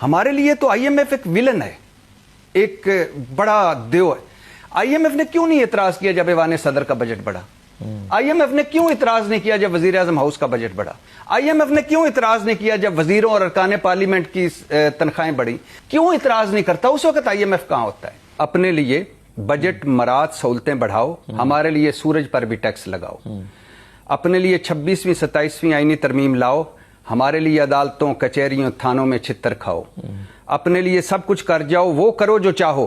ہمارے لیے تو آئی ایم ایف ایک ویلن ہے، ایک بڑا دیو ہے۔ آئی ایم ایف نے کیوں نہیں اعتراض کیا جب ایوان صدر کا بجٹ بڑھا؟ آئی ایم ایف نے کیوں اعتراض نہیں کیا جب وزیر اعظم ہاؤس کا بجٹ بڑھا؟ آئی ایم ایف نے کیوں اعتراض نہیں کیا جب وزیروں اور ارکان پارلیمنٹ کی تنخواہیں بڑھی؟ کیوں اعتراض نہیں کرتا؟ اس وقت آئی ایم ایف کہاں ہوتا ہے؟ اپنے لیے بجٹ مراد سہولتیں بڑھاؤ، ہمارے لیے سورج پر بھی ٹیکس لگاؤ، اپنے لیے 26ویں 27ویں آئینی ترمیم لاؤ، ہمارے لیے عدالتوں کچہریوں تھانوں میں چھتر کھاؤ، اپنے لیے سب کچھ کر جاؤ، وہ کرو جو چاہو،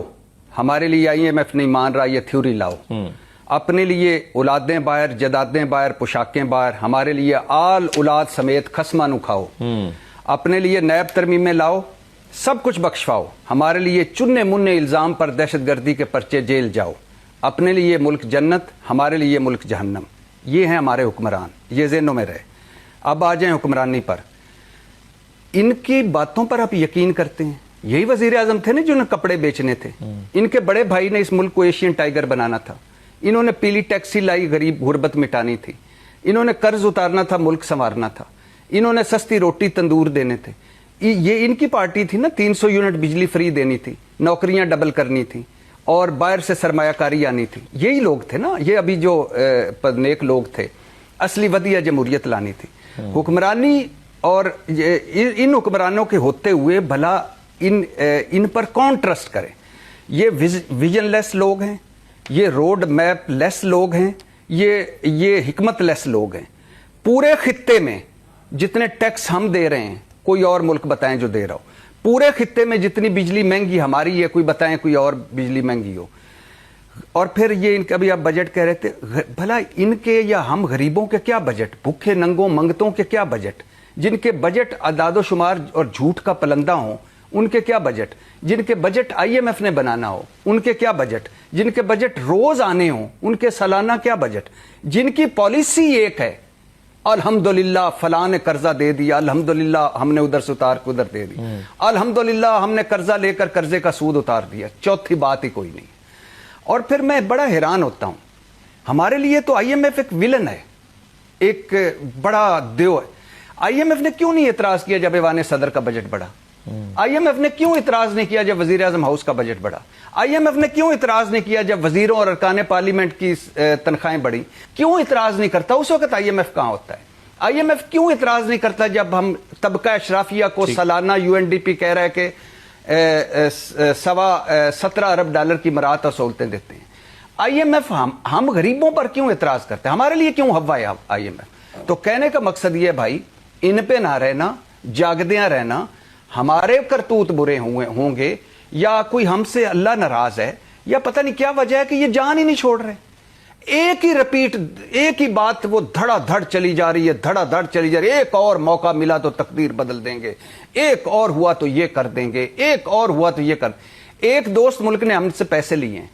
ہمارے لیے آئی ایم ایف نہیں مان رہا، یہ تھیوری لاؤ، اپنے لیے اولادیں باہر جدادیں باہر پوشاکیں باہر، ہمارے لیے آل اولاد سمیت خصمہ نو کھاؤ، اپنے لیے نیب ترمیمیں لاؤ، سب کچھ بخشواؤ، ہمارے لیے چنے منے الزام پر دہشت گردی کے پرچے جیل جاؤ، اپنے لیے ملک جنت، ہمارے لیے ملک جہنم۔ یہ ہیں ہمارے حکمران، یہ ذہنوں میں رہے۔ اب آ جائیں حکمرانی پر، ان کی باتوں پر آپ یقین کرتے ہیں؟ یہی وزیر اعظم تھے نا جنہوں نے کپڑے بیچنے تھے، ان کے بڑے بھائی نے اس ملک کو ایشین ٹائگر بنانا تھا، انہوں نے پیلی ٹیکسی لائی، غریب غربت مٹانی تھی، انہوں نے قرض اتارنا تھا، ملک سنوارنا تھا، انہوں نے سستی روٹی تندور دینے تھے، یہ ان کی پارٹی تھی نا، 300 یونٹ بجلی فری دینی تھی، نوکریاں ڈبل کرنی تھی اور باہر سے سرمایہ کاری آنی تھی، یہی لوگ تھے نا، یہ ابھی جو نیک لوگ تھے، اصلی ودیع جمہوریت لانی تھی۔ حکمرانی اور ان حکمرانوں کے ہوتے ہوئے بھلا ان پر کون ٹرسٹ کرے؟ یہ ویژن لیس لوگ ہیں، یہ روڈ میپ لیس لوگ ہیں، یہ حکمت لیس لوگ ہیں۔ پورے خطے میں جتنے ٹیکس ہم دے رہے ہیں، کوئی اور ملک بتائیں جو دے رہا ہو، پورے خطے میں جتنی بجلی مہنگی ہماری ہے، کوئی بتائیں کوئی اور بجلی مہنگی ہو۔ اور پھر یہ ان کا بھی آپ بجٹ کہہ رہے تھے، بھلا ان کے یا ہم غریبوں کے کیا بجٹ؟ بھوکے ننگوں منگتوں کے کیا بجٹ؟ جن کے بجٹ اعداد و شمار اور جھوٹ کا پلندہ ہوں ان کے کیا بجٹ؟ جن کے بجٹ آئی ایم ایف نے بنانا ہو ان کے کیا بجٹ؟ جن کے بجٹ روز آنے ہوں ان کے سالانہ کیا بجٹ؟ جن کی پالیسی ایک ہے، الحمدللہ فلاں نے قرضہ دے دیا، الحمدللہ ہم نے ادھر سے اتار کے ادھر دے دی، الحمدللہ ہم نے قرضہ لے کر قرضے کا سود اتار دیا، چوتھی بات ہی کوئی نہیں۔ اور پھر میں بڑا حیران ہوتا ہوں، ہمارے لیے تو آئی ایم ایف ایک ویلن ہے، ایک بڑا دیو ہے۔ آئی ایم ایف نے کیوں نہیں اعتراض کیا جب ایوان صدر کا بجٹ بڑھا؟ آئی ایم ایف نے کیوں اعتراض نہیں کیا جب وزیر اعظم ہاؤس کا بجٹ بڑھا؟ آئی ایم ایف نے کیوں اعتراض نہیں کیا جب وزیروں اور ارکان پارلیمنٹ کی تنخواہیں بڑھی؟ کیوں اعتراض نہیں کرتا؟ اس وقت آئی ایم ایف کہاں ہوتا ہے؟ آئی ایم ایف کیوں اعتراض نہیں کرتا جب ہم طبقہ اشرافیہ کو سالانہ یو این ڈی پی کہہ رہا ہے کہ 17 ارب ڈالر کی مراعات اور سہولتیں دیتے ہیں؟ آئی ایم ایف ہم غریبوں پر کیوں اعتراض کرتے ہیں؟ ہمارے لیے کیوں ہوا ہے آئی ایم ایف؟ تو کہنے کا مقصد یہ ہے بھائی، ان پہ نہ رہنا، جاگدیاں رہنا، ہمارے کرتوت برے ہوں گے یا کوئی ہم سے اللہ ناراض ہے یا پتہ نہیں کیا وجہ ہے کہ یہ جان ہی نہیں چھوڑ رہے۔ ایک ہی رپیٹ، ایک ہی بات وہ دھڑا دھڑ چلی جا رہی ہے، دھڑا دھڑ چلی جا رہی ہے۔ ایک اور موقع ملا تو تقدیر بدل دیں گے، ایک اور ہوا تو یہ کر دیں گے، ایک اور ہوا تو یہ کر۔ ایک دوست ملک نے ہم سے پیسے لیے ہیں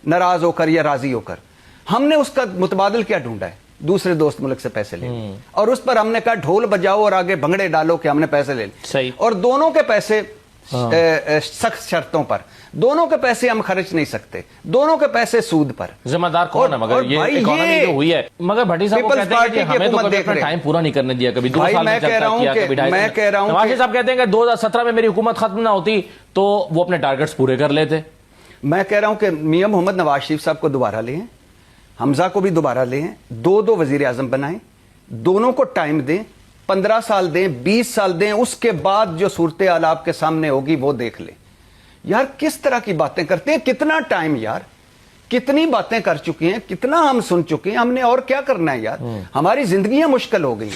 ناراض ہو کر یا راضی ہو کر، ہم نے اس کا متبادل کیا ڈھونڈا ہے؟ دوسرے دوست ملک سے پیسے لے لیے اور اس پر ہم نے کہا ڈھول بجاؤ اور آگے بھنگڑے ڈالو کہ ہم نے پیسے لے لیے، اور دونوں کے پیسے سخت شرطوں پر، دونوں کے پیسے ہم خرچ نہیں سکتے، دونوں کے پیسے سود پر۔ ذمہ دار کون ہے؟ مگر یہ اکانومی جو ہوئی ہے، مگر بھٹی صاحب کو کہتے ہیں کہ ہمیں تو کبھی اپنا ٹائم پورا نہیں کرنے دیا، کبھی 2 سال میں چلتا کیا، کبھی 2.5 سال۔ نواز صاحب کہتے ہیں کہ 2017 میں میری حکومت ختم نہ ہوتی تو وہ اپنے ٹارگٹس پورے کر لیتے۔ میں کہہ رہا ہوں کہ میاں محمد نواز شریف صاحب کو دوبارہ لیں، حمزہ کو بھی دوبارہ لیں، 2 وزیر اعظم بنائیں، دونوں کو ٹائم دیں، 15 سال دیں، 20 سال دیں، اس کے بعد جو صورتحال آپ کے سامنے ہوگی وہ دیکھ لیں۔ یار کس طرح کی باتیں کرتے ہیں؟ کتنا ٹائم یار، کتنی باتیں کر چکے ہیں، کتنا ہم سن چکے ہیں، ہم نے اور کیا کرنا ہے یار؟ ہماری زندگیاں مشکل ہو گئی۔